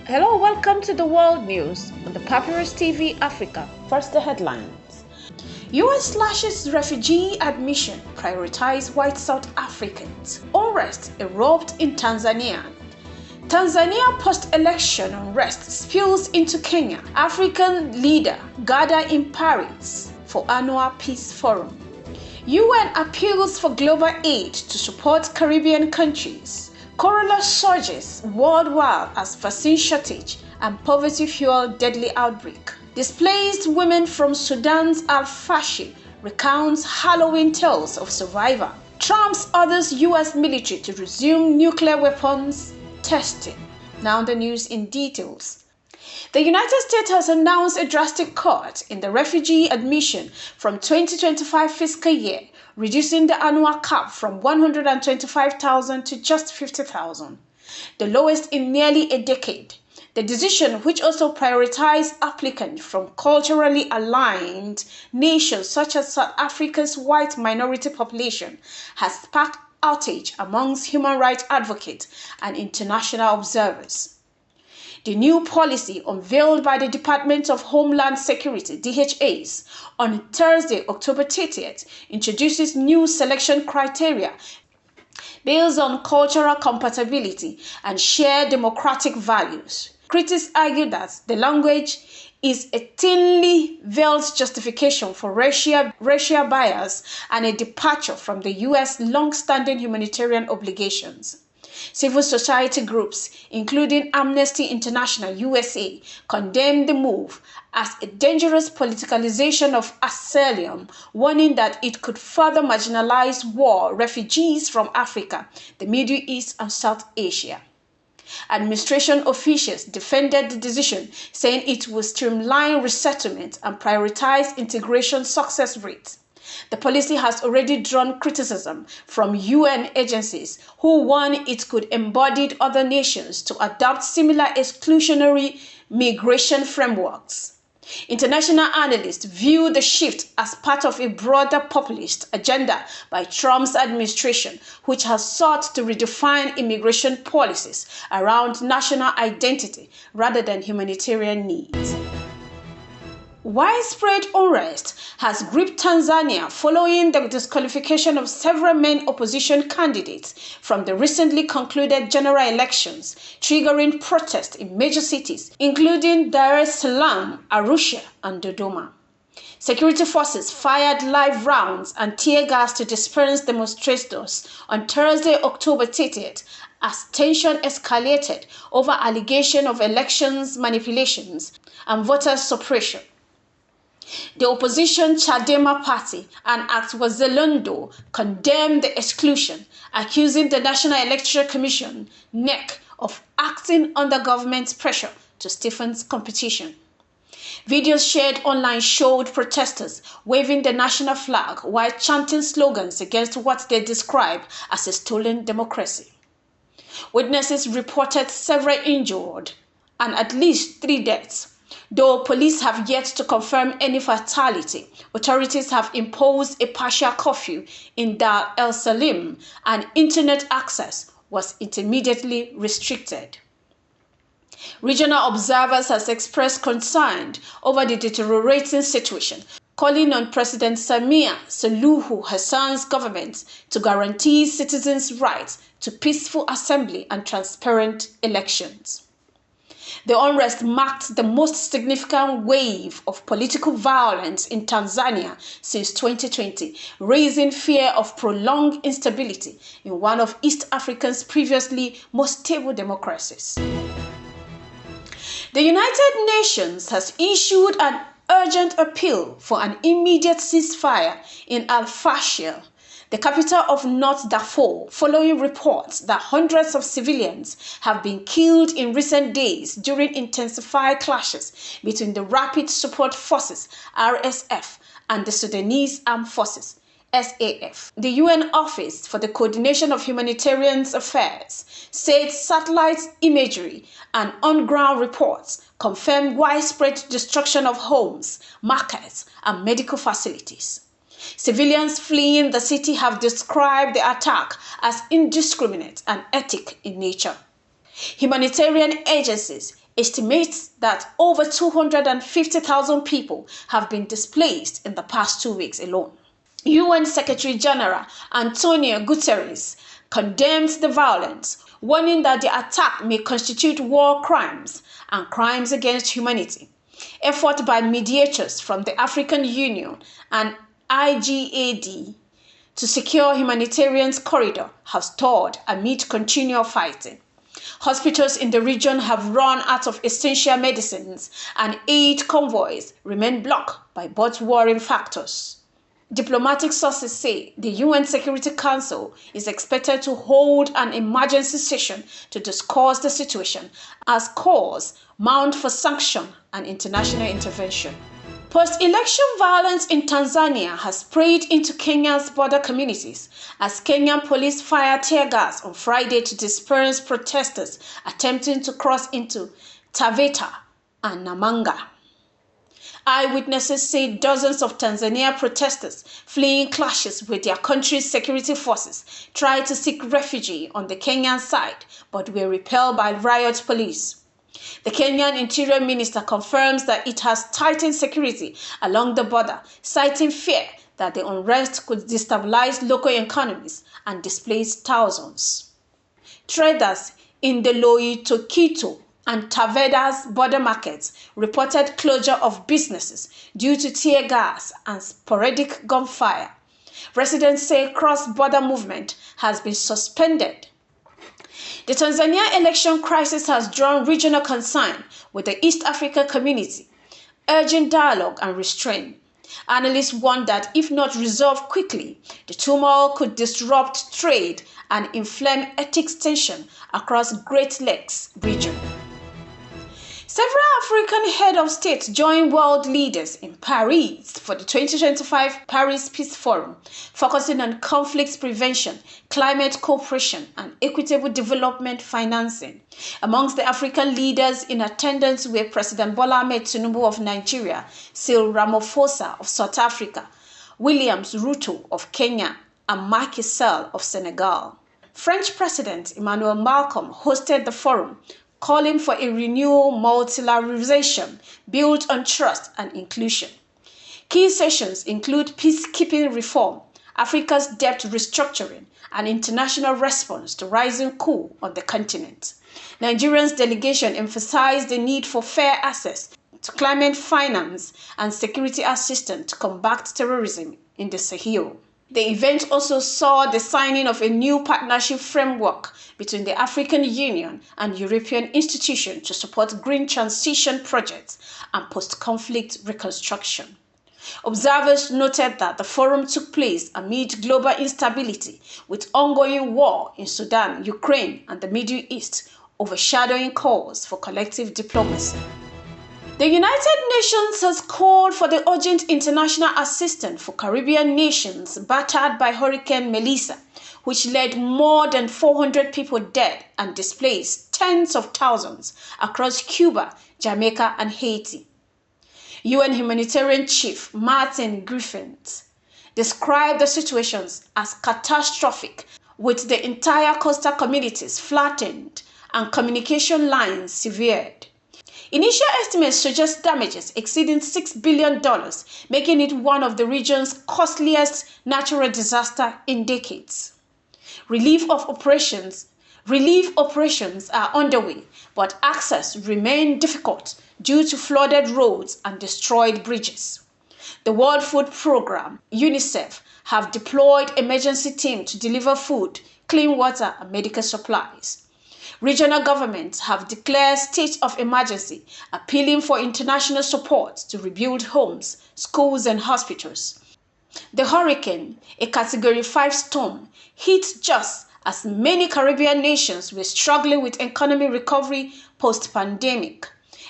Hello, welcome to the World News on the Papyrus TV Africa. First, the headlines. US slashes refugee admission, prioritize white South Africans. Unrest erupt in Tanzania. Tanzania post-election unrest spills into Kenya. African leader gather in Paris for annual peace forum. UN appeals for global aid to support Caribbean countries. Cholera surges worldwide as vaccine shortage and poverty fuel deadly outbreak. Displaced women from Sudan's Al-Fashir recounts Halloween tales of survivor. Trump orders US military to resume nuclear weapons testing. Now the news in details. The United States has announced a drastic cut in the refugee admission from 2025 fiscal year, reducing the annual cap from 125,000 to just 50,000, the lowest in nearly a decade. The decision, which also prioritized applicants from culturally aligned nations such as South Africa's white minority population, has sparked outrage amongst human rights advocates and international observers. The new policy unveiled by the Department of Homeland Security (DHS) on Thursday, October 30th, introduces new selection criteria based on cultural compatibility and shared democratic values. Critics argue that the language is a thinly veiled justification for racial bias and a departure from the U.S. long-standing humanitarian obligations. Civil society groups, including Amnesty International USA, condemned the move as a dangerous politicalization of asylum, warning that it could further marginalize war refugees from Africa, the Middle East, and South Asia. Administration officials defended the decision, saying it will streamline resettlement and prioritize integration success rates. The policy has already drawn criticism from UN agencies who warn it could embody other nations to adopt similar exclusionary migration frameworks. International analysts view the shift as part of a broader populist agenda by Trump's administration, which has sought to redefine immigration policies around national identity rather than humanitarian needs. Widespread unrest has gripped Tanzania following the disqualification of several main opposition candidates from the recently concluded general elections, triggering protests in major cities, including Dar es Salaam, Arusha, and Dodoma. Security forces fired live rounds and tear gas to disperse demonstrators on Thursday, October 30th, as tension escalated over allegations of elections manipulations and voter suppression. The opposition Chadema party and Wazalendo condemned the exclusion, accusing the National Electoral Commission (NEC) of acting under government pressure to stiffen competition. Videos shared online showed protesters waving the national flag while chanting slogans against what they describe as a stolen democracy. Witnesses reported several injured and at least 3 deaths. Though police have yet to confirm any fatality, authorities have imposed a partial curfew in Dar es Salaam and internet access was intermittently restricted. Regional observers have expressed concern over the deteriorating situation, calling on President Samia Suluhu Hassan's government to guarantee citizens' rights to peaceful assembly and transparent elections. The unrest marked the most significant wave of political violence in Tanzania since 2020, raising fear of prolonged instability in one of East Africa's previously most stable democracies. The United Nations has issued an urgent appeal for an immediate ceasefire in Al-Fashir, the capital of North Darfur, following reports that hundreds of civilians have been killed in recent days during intensified clashes between the Rapid Support Forces (RSF) and the Sudanese Armed Forces (SAF). The UN Office for the Coordination of Humanitarian Affairs said satellite imagery and on-ground reports confirmed widespread destruction of homes, markets, and medical facilities. Civilians fleeing the city have described the attack as indiscriminate and ethnic in nature. Humanitarian agencies, estimates that over 250,000 people have been displaced in the past 2 weeks alone. UN Secretary General Antonio Guterres condemned the violence, warning that the attack may constitute war crimes and crimes against humanity. Effort by mediators from the African Union and IGAD to secure humanitarian corridor have stalled amid continual fighting. Hospitals in the region have run out of essential medicines, and aid convoys remain blocked by both warring factors. Diplomatic sources say the UN Security Council is expected to hold an emergency session to discuss the situation as calls mount for sanction and international intervention. Post-election violence in Tanzania has spread into Kenya's border communities as Kenyan police fired tear gas on Friday to disperse protesters attempting to cross into Taveta and Namanga. Eyewitnesses say dozens of Tanzania protesters fleeing clashes with their country's security forces tried to seek refuge on the Kenyan side but were repelled by riot police. The Kenyan Interior Minister confirms that it has tightened security along the border, citing fear that the unrest could destabilize local economies and displace thousands. Traders in the Loitokito and Taveda's border markets reported closure of businesses due to tear gas and sporadic gunfire. Residents say cross-border movement has been suspended. The Tanzania election crisis has drawn regional concern with the East Africa community, urging dialogue and restraint. Analysts warn that if not resolved quickly, the turmoil could disrupt trade and inflame ethnic tension across Great Lakes region. Several African heads of state joined world leaders in Paris for the 2025 Paris Peace Forum, focusing on conflict prevention, climate cooperation, and equitable development financing. Amongst the African leaders in attendance were President Bola Ahmed Tinubu of Nigeria, Cyril Ramaphosa of South Africa, Williams Ruto of Kenya, and Macky Sall of Senegal. French President Emmanuel Macron hosted the forum, calling for a renewed multilateralism built on trust and inclusion. Key sessions include peacekeeping reform, Africa's debt restructuring, and international response to rising coup on the continent. Nigeria's delegation emphasized the need for fair access to climate finance and security assistance to combat terrorism in the Sahel. The event also saw the signing of a new partnership framework between the African Union and European institutions to support green transition projects and post-conflict reconstruction. Observers noted that the forum took place amid global instability, with ongoing war in Sudan, Ukraine, and the Middle East overshadowing calls for collective diplomacy. The United Nations has called for the urgent international assistance for Caribbean nations battered by Hurricane Melissa, which led more than 400 people dead and displaced tens of thousands across Cuba, Jamaica, and Haiti. UN humanitarian chief Martin Griffiths described the situations as catastrophic, with the entire coastal communities flattened and communication lines severed. Initial estimates suggest damages exceeding $6 billion, making it one of the region's costliest natural disasters in decades. Relief operations are underway, but access remains difficult due to flooded roads and destroyed bridges. The World Food Programme, UNICEF, have deployed emergency teams to deliver food, clean water, and medical supplies. Regional governments have declared state of emergency, appealing for international support to rebuild homes, schools, and hospitals. The hurricane, a Category 5 storm, hit just as many Caribbean nations were struggling with economic recovery post-pandemic.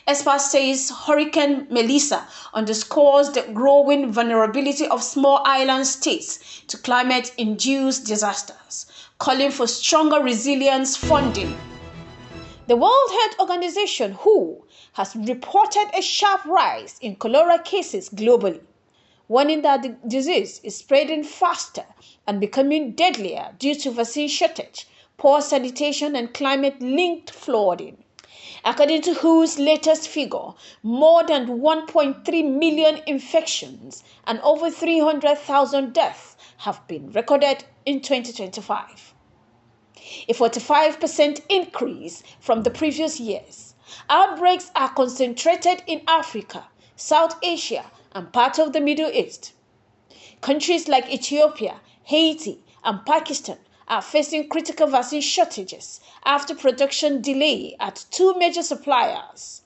Experts say Hurricane Melissa underscores the growing vulnerability of small island states to climate-induced disasters, calling for stronger resilience funding. The World Health Organization, WHO, has reported a sharp rise in cholera cases globally, warning that the disease is spreading faster and becoming deadlier due to vaccine shortage, poor sanitation, and climate-linked flooding. According to WHO's latest figure, more than 1.3 million infections and over 300,000 deaths have been recorded in 2025. A 45% increase from the previous years. Outbreaks are concentrated in Africa, South Asia, and part of the Middle East. Countries like Ethiopia, Haiti, and Pakistan are facing critical vaccine shortages after production delay at two major suppliers.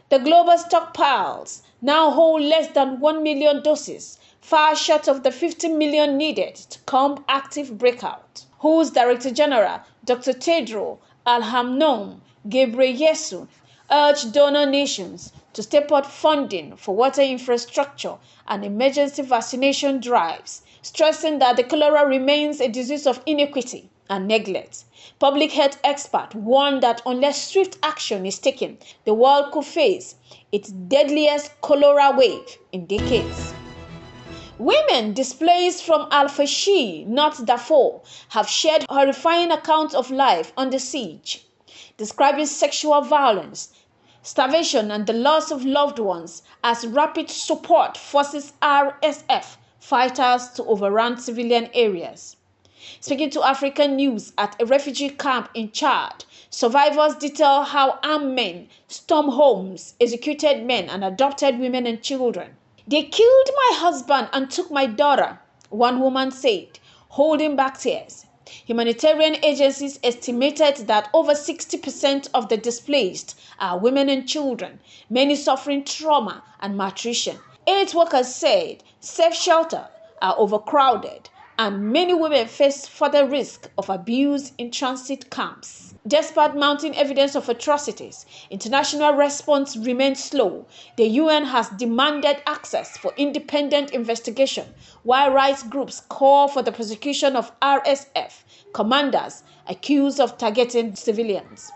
The global stockpiles now hold less than 1 million doses, far short of the 50 million needed to combat active breakout. WHO's Director General, Dr. Tedros Adhanom Ghebreyesus, urged donor nations to step up funding for water infrastructure and emergency vaccination drives, stressing that the cholera remains a disease of inequity and neglect. Public health experts warn that unless swift action is taken, the world could face its deadliest cholera wave in decades. Women displaced from Al-Fashir, North Darfur, have shared horrifying accounts of life under siege, describing sexual violence, starvation, and the loss of loved ones as rapid support forces RSF fighters to overrun civilian areas. Speaking to African News at a refugee camp in Chad, survivors detail how armed men stormed homes, executed men, and adopted women and children. "They killed my husband and took my daughter," one woman said, holding back tears. Humanitarian agencies estimated that over 60% of the displaced are women and children, many suffering trauma and malnutrition. Aid workers said safe shelters are overcrowded and many women face further risk of abuse in transit camps. Despite mounting evidence of atrocities, international response remains slow. The UN has demanded access for independent investigation, while rights groups call for the prosecution of RSF commanders accused of targeting civilians.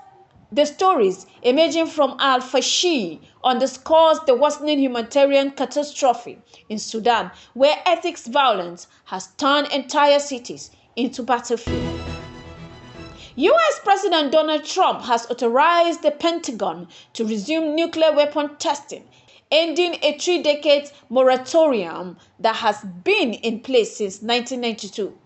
The stories emerging from Al-Fashir underscores the worsening humanitarian catastrophe in Sudan, where ethnic violence has turned entire cities into battlefields. U.S. President Donald Trump has authorized the Pentagon to resume nuclear weapon testing, ending a 3-decade moratorium that has been in place since 1992.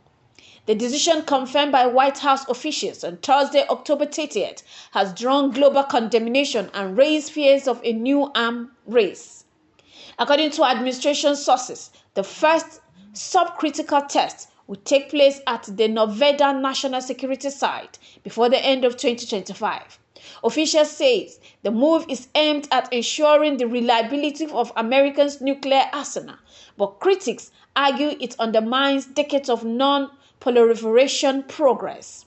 The decision, confirmed by White House officials on Thursday, October 30th, has drawn global condemnation and raised fears of a new arms race. According to administration sources, the first subcritical test will take place at the Nevada National Security Site before the end of 2025. Officials say the move is aimed at ensuring the reliability of America's nuclear arsenal, but critics argue it undermines decades of non-proliferation progress.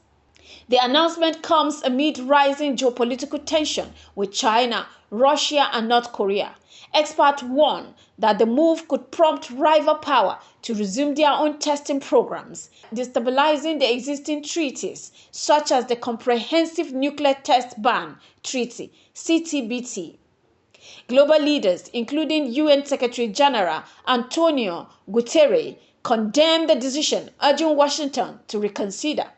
The announcement comes amid rising geopolitical tension with China, Russia, and North Korea. Experts warn that the move could prompt rival power to resume their own testing programs, destabilizing the existing treaties, such as the Comprehensive Nuclear Test Ban Treaty, CTBT. Global leaders, including UN Secretary General Antonio Guterres, condemned the decision, urging Washington to reconsider.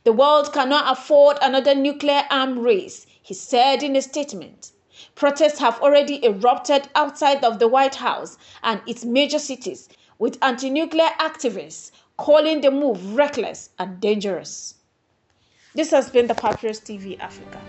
"The world cannot afford another nuclear arms race," he said in a statement. Protests have already erupted outside of the White House and its major cities, with anti-nuclear activists calling the move reckless and dangerous. This has been the Papyrus TV Africa.